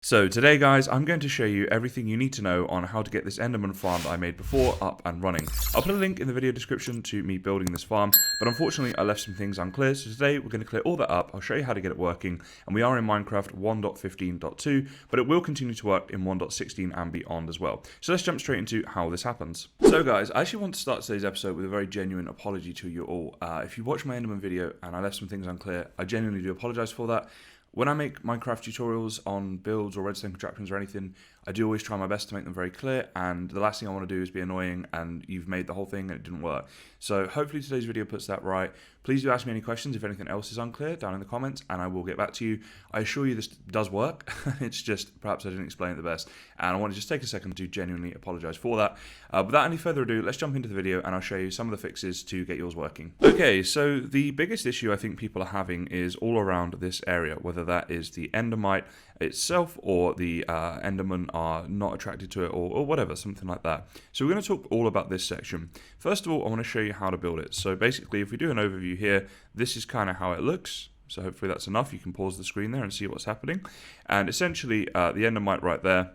So today guys, I'm going to show you everything you need to know on how to get this Enderman farm that I made before up and running. I'll put a link in the video description to me building this farm, but unfortunately I left some things unclear, so today we're going to clear all that up. I'll show you how to get it working, and we are in Minecraft 1.15.2, but it will continue to work in 1.16 and beyond as well. So let's jump straight into how this happens. So guys, I actually want to start today's episode with a very genuine apology to you all. If you watched my Enderman video and I left some things unclear, I genuinely do apologize for that. When I make Minecraft tutorials on builds or redstone contraptions or anything, I do always try my best to make them very clear, and the last thing I want to do is be annoying and you've made the whole thing and it didn't work. So hopefully today's video puts that right. Please do ask me any questions if anything else is unclear down in the comments, and I will get back to you. I assure you this does work. It's just perhaps I didn't explain it the best, and I want to just take a second to genuinely apologize for that. Without any further ado, let's jump into the video and I'll show you some of the fixes to get yours working. Okay, so the biggest issue I think people are having is all around this area, whether that is the Endermite itself or the Endermen are not attracted to it or whatever, something like that. So we're going to talk all about this section. First of all, I want to show you how to build it. So basically, if we do an overview here, this is kind of how it looks. So hopefully that's enough. You can pause the screen there and see what's happening. And essentially, the Endermite right there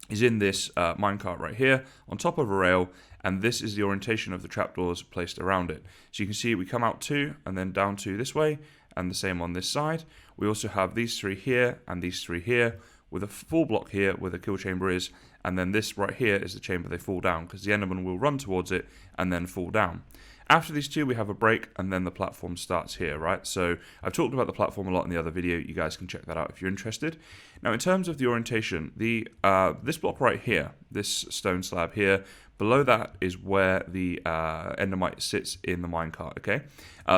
is in this minecart right here on top of a rail, and this is the orientation of the trapdoors placed around it. So you can see we come out 2 and then down 2 this way, and the same on this side. We also have these 3 here and these 3 here with a full block here where the kill chamber is, and then this right here is the chamber they fall down, because the Enderman will run towards it and then fall down. After these 2 we have a break, and then the platform starts here, right? So I've talked about the platform a lot in the other video. You guys can check that out if you're interested. Now in terms of the orientation, this block right here, this stone slab here, below that is where the Endermite sits in the minecart, okay?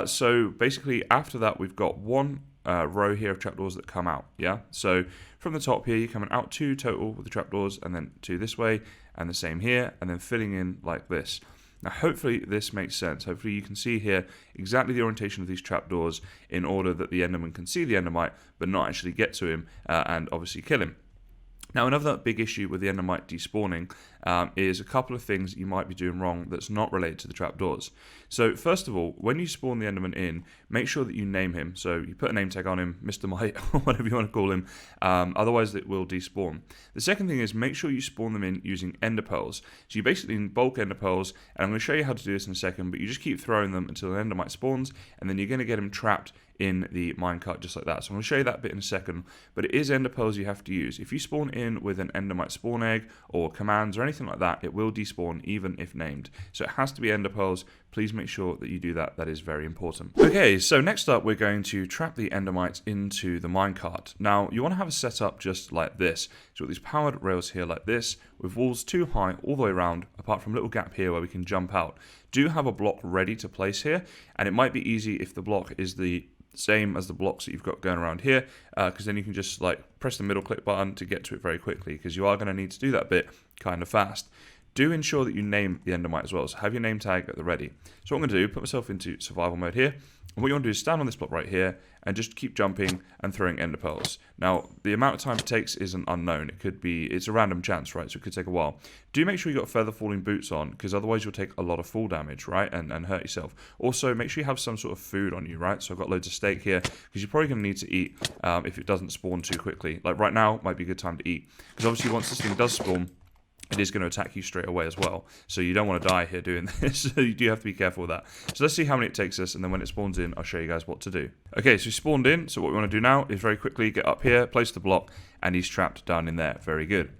So basically after that we've got one row here of trapdoors that come out, yeah? So from the top here you're coming out 2 total with the trapdoors, and then 2 this way, and the same here, and then filling in like this. Now hopefully this makes sense. Hopefully you can see here exactly the orientation of these trapdoors in order that the Enderman can see the Endermite but not actually get to him and obviously kill him. Now another big issue with the Endermite despawning is a couple of things that you might be doing wrong that's not related to the trapdoors. So first of all, when you spawn the Enderman in, make sure that you name him. So you put a name tag on him, Mr. Mite, or whatever you want to call him, otherwise it will despawn. The second thing is make sure you spawn them in using ender pearls. So you basically need bulk ender pearls, and I'm going to show you how to do this in a second, but you just keep throwing them until an Endermite spawns, and then you're going to get him trapped in the minecart just like that. So I'm going to show you that bit in a second, but it is ender pearls you have to use. If you spawn in with an Endermite spawn egg or commands or anything like that, it will despawn even if named. So it has to be ender pearls. Please make sure that you do that. That is very important. Okay, so next up we're going to trap the Endermites into the minecart. Now you want to have a setup just like this. So with these powered rails here like this, with walls 2 high all the way around, apart from a little gap here where we can jump out. Do have a block ready to place here, and it might be easy if the block is the same as the blocks that you've got going around here, because then you can just like press the middle click button to get to it very quickly, because you are going to need to do that bit kind of fast. Do ensure that you name the Endermite as well, so have your name tag at the ready. So what I'm going to do, put myself into survival mode here, and what you want to do is stand on this block right here and just keep jumping and throwing ender pearls. Now the amount of time it takes is an unknown. It's a random chance, right? So it could take a while. Do make sure you got feather falling boots on, because otherwise you'll take a lot of fall damage, right, and hurt yourself. Also make sure you have some sort of food on you, right? So I've got loads of steak here, because you're probably going to need to eat if it doesn't spawn too quickly. Like right now might be a good time to eat, because obviously once this thing does spawn, it is going to attack you straight away as well. So you don't want to die here doing this. So you do have to be careful with that. So let's see how many it takes us, and then when it spawns in, I'll show you guys what to do. Okay, so he spawned in. So what we want to do now is very quickly get up here, place the block, and he's trapped down in there. Very good.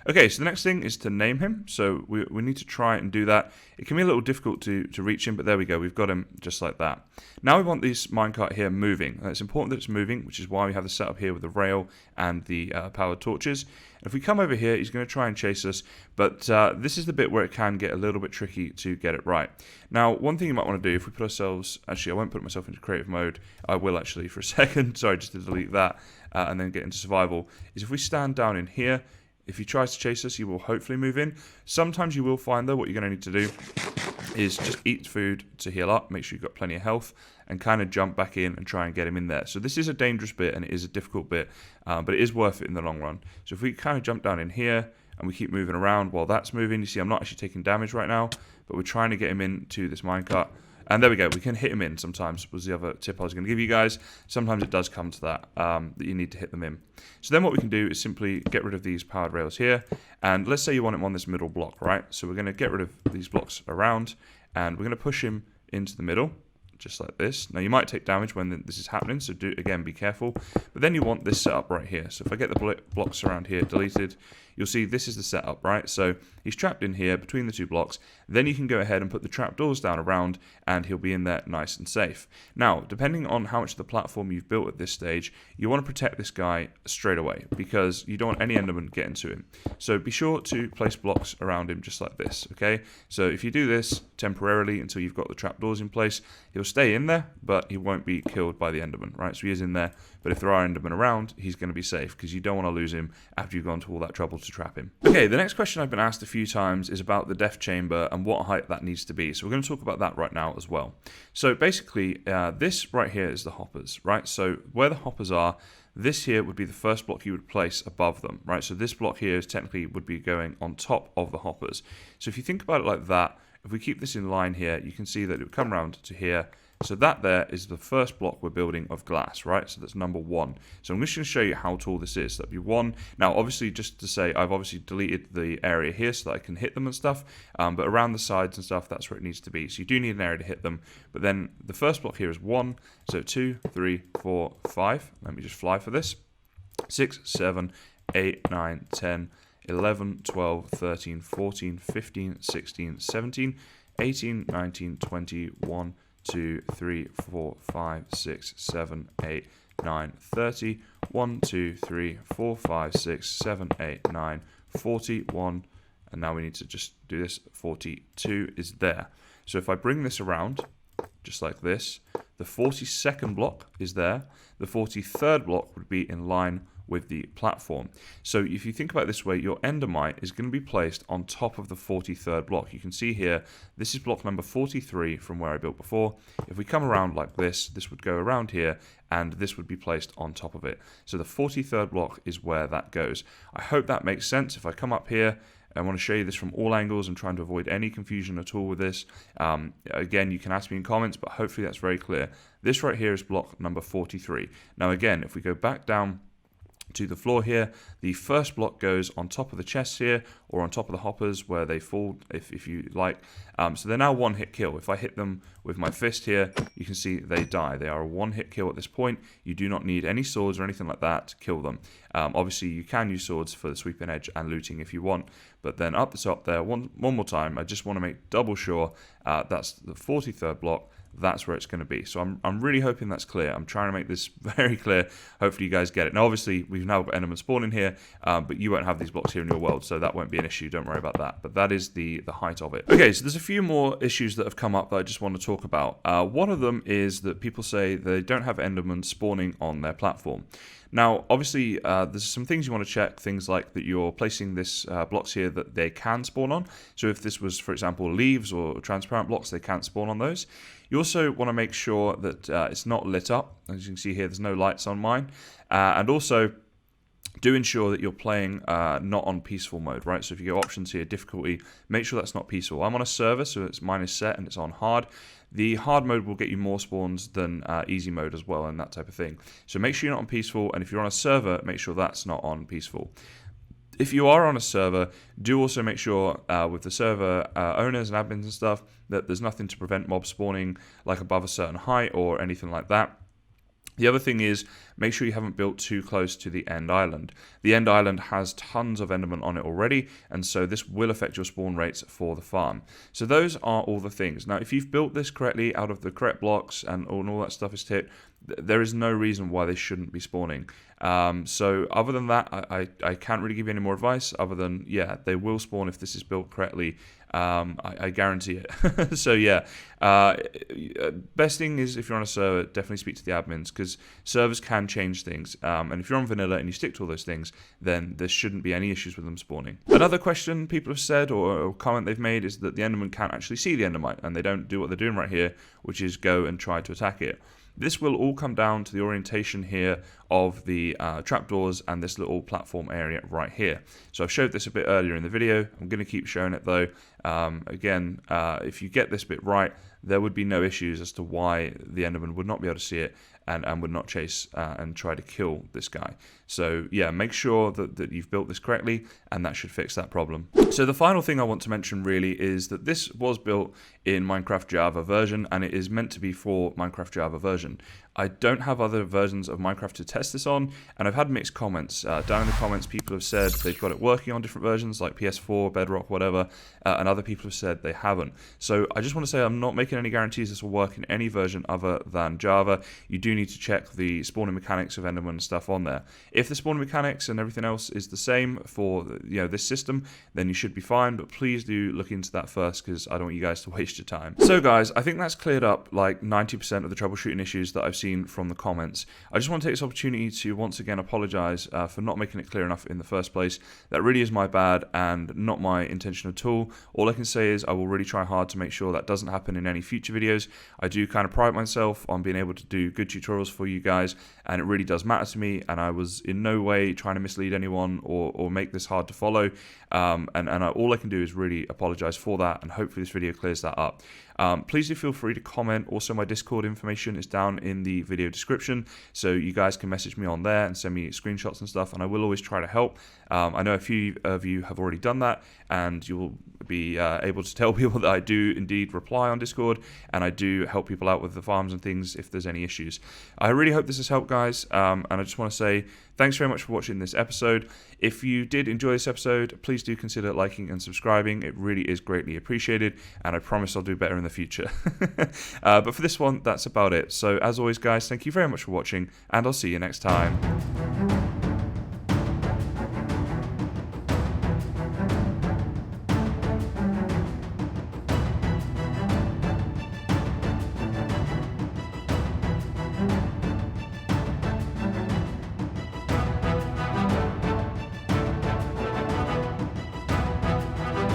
Okay, so the next thing is to name him. So we need to try and do that. It can be a little difficult to reach him, but there we go. We've got him just like that. Now we want this minecart here moving. And it's important that it's moving, which is why we have the setup here with the rail and the powered torches. And if we come over here, he's going to try and chase us, but this is the bit where it can get a little bit tricky to get it right. Now, one thing you might want to do, if we put ourselves, actually I won't put myself into creative mode, I will actually for a second, sorry, just to delete that, and then get into survival, is if we stand down in here, if he tries to chase us, he will hopefully move in. Sometimes you will find, though, what you're going to need to do is just eat food to heal up, make sure you've got plenty of health, and kind of jump back in and try and get him in there. So this is a dangerous bit, and it is a difficult bit, but it is worth it in the long run. So if we kind of jump down in here, and we keep moving around while that's moving, you see I'm not actually taking damage right now, but we're trying to get him into this minecart. And there we go, we can hit them in sometimes, was the other tip I was going to give you guys. Sometimes it does come to that, that you need to hit them in. So then what we can do is simply get rid of these powered rails here. And let's say you want him on this middle block, right? So we're going to get rid of these blocks around, and we're going to push him into the middle, just like this. Now you might take damage when this is happening, so do again, be careful. But then you want this setup right here. So if I get the blocks around here deleted, you'll see this is the setup, right? So he's trapped in here between the two blocks. Then you can go ahead and put the trapdoors down around, and he'll be in there nice and safe. Now, depending on how much of the platform you've built at this stage, you want to protect this guy straight away, because you don't want any Enderman getting to him. So be sure to place blocks around him just like this, okay? So if you do this temporarily until you've got the trapdoors in place, he'll stay in there, but he won't be killed by the Enderman, right? So he is in there, but if there are Endermen around, he's going to be safe, because you don't want to lose him after you've gone to all that trouble to trap him. Okay, the next question I've been asked a few times is about the death chamber and what height that needs to be. So we're going to talk about that right now as well. So basically, this right here is the hoppers, right? So where the hoppers are, this here would be the first block you would place above them, right? So this block here is technically would be going on top of the hoppers. So if you think about it like that, if we keep this in line here, you can see that it would come around to here. So that there is the first block we're building of glass, right? So that's number 1. So I'm just going to show you how tall this is. That'd be 1. Now, obviously, just to say, I've obviously deleted the area here so that I can hit them and stuff. But around the sides and stuff, that's where it needs to be. So you do need an area to hit them. But then the first block here is 1. So 2, 3, 4, 5. Let me just fly for this. 6, 7, 8, 9, 10, 11, 12, 13, 14, 15, 16, 17, 18, 19, 20, 1, 2, 3, 4, 5, 6, 7, 8, 9, 30, 1, 2, 3, 4, 5, 6, 7, 8, 9, 41, and now we need to just do this, 42 is there. So if I bring this around, just like this, the 42nd block is there, the 43rd block would be in line with the platform. So if you think about it this way, your endermite is going to be placed on top of the 43rd block. You can see here, this is block number 43 from where I built before. If we come around like this would go around here, and this would be placed on top of it. So the 43rd block is where that goes. I hope that makes sense. If I come up here, I want to show you this from all angles. I'm trying to avoid any confusion at all with this. Again, you can ask me in comments, but hopefully that's very clear. This right here is block number 43. Now again, if we go back down to the floor here, the first block goes on top of the chests here, or on top of the hoppers where they fall, if you like. So they're now one hit kill. If I hit them with my fist here, you can see they die. They are a one hit kill at this point. You do not need any swords or anything like that to kill them. Obviously you can use swords for the sweeping edge and looting if you want, but then up the top there, one more time, I just want to make double sure that's the 43rd block. That's where it's going to be. So I'm really hoping that's clear. I'm trying to make this very clear. Hopefully you guys get it. Now obviously we've now got Enderman spawning here, but you won't have these blocks here in your world, so that won't be an issue. Don't worry about that. But that is the height of it. Okay, so there's a few more issues that have come up that I just want to talk about. One of them is that people say they don't have Enderman spawning on their platform. Now, obviously, there's some things you want to check, things like that you're placing this blocks here that they can spawn on. So if this was, for example, leaves or transparent blocks, they can't spawn on those. You also want to make sure that it's not lit up. As you can see here, there's no lights on mine. And also, do ensure that you're playing not on peaceful mode, right? So if you go options here, difficulty, make sure that's not peaceful. I'm on a server, so mine is set and it's on hard. The hard mode will get you more spawns than easy mode as well and that type of thing. So make sure you're not on peaceful, and if you're on a server, make sure that's not on peaceful. If you are on a server, do also make sure with the server owners and admins and stuff that there's nothing to prevent mob spawning like above a certain height or anything like that. The other thing is, make sure you haven't built too close to the end island. The end island has tons of Endermen on it already, and so this will affect your spawn rates for the farm. So those are all the things. Now, if you've built this correctly out of the correct blocks and all that stuff is ticked, there is no reason why they shouldn't be spawning. So other than that, I can't really give you any more advice other than, yeah, they will spawn if this is built correctly. I guarantee it. So yeah, best thing is if you're on a server, definitely speak to the admins, because servers can change things. And if you're on vanilla and you stick to all those things, then there shouldn't be any issues with them spawning. Another question people have said, or comment they've made, is that the Enderman can't actually see the Endermite, and they don't do what they're doing right here, which is go and try to attack it. This will all come down to the orientation here of the trapdoors and this little platform area right here. So I've showed this a bit earlier in the video. I'm going to keep showing it though. Again, if you get this bit right, there would be no issues as to why the Enderman would not be able to see it and would not chase and try to kill this guy. So yeah, make sure that you've built this correctly, and that should fix that problem. So the final thing I want to mention really is that this was built in Minecraft Java version, and it is meant to be for Minecraft Java version. I don't have other versions of Minecraft to test this on, and I've had mixed comments. Down in the comments, people have said they've got it working on different versions like PS4, Bedrock, whatever, and other people have said they haven't. So I just want to say I'm not making any guarantees this will work in any version other than Java. You do need to check the spawning mechanics of Enderman and stuff on there. If the spawning mechanics and everything else is the same for this system, then you should be fine, but please do look into that first, because I don't want you guys to waste your time. So guys, I think that's cleared up like 90% of the troubleshooting issues that I've seen from the comments. I just want to take this opportunity to once again apologize for not making it clear enough in the first place. That really is my bad and not my intention at all I can say is I will really try hard to make sure that doesn't happen in any future videos. I do kind of pride myself on being able to do good tutorials for you guys, and it really does matter to me, and I was in no way trying to mislead anyone or make this hard to follow, all I can do is really apologize for that, and hopefully this video clears that up. Please do feel free to comment. Also, my Discord information is down in the video description, so you guys can message me on there and send me screenshots and stuff, and I will always try to help. I know a few of you have already done that, and you will be able to tell people that I do indeed reply on Discord, and I do help people out with the farms and things if there's any issues. I really hope this has helped, guys, and I just want to say thanks very much for watching this episode. If you did enjoy this episode, please do consider liking and subscribing. It really is greatly appreciated, and I promise I'll do better in the future. But for this one, that's about it. So as always, guys, thank you very much for watching, and I'll see you next time.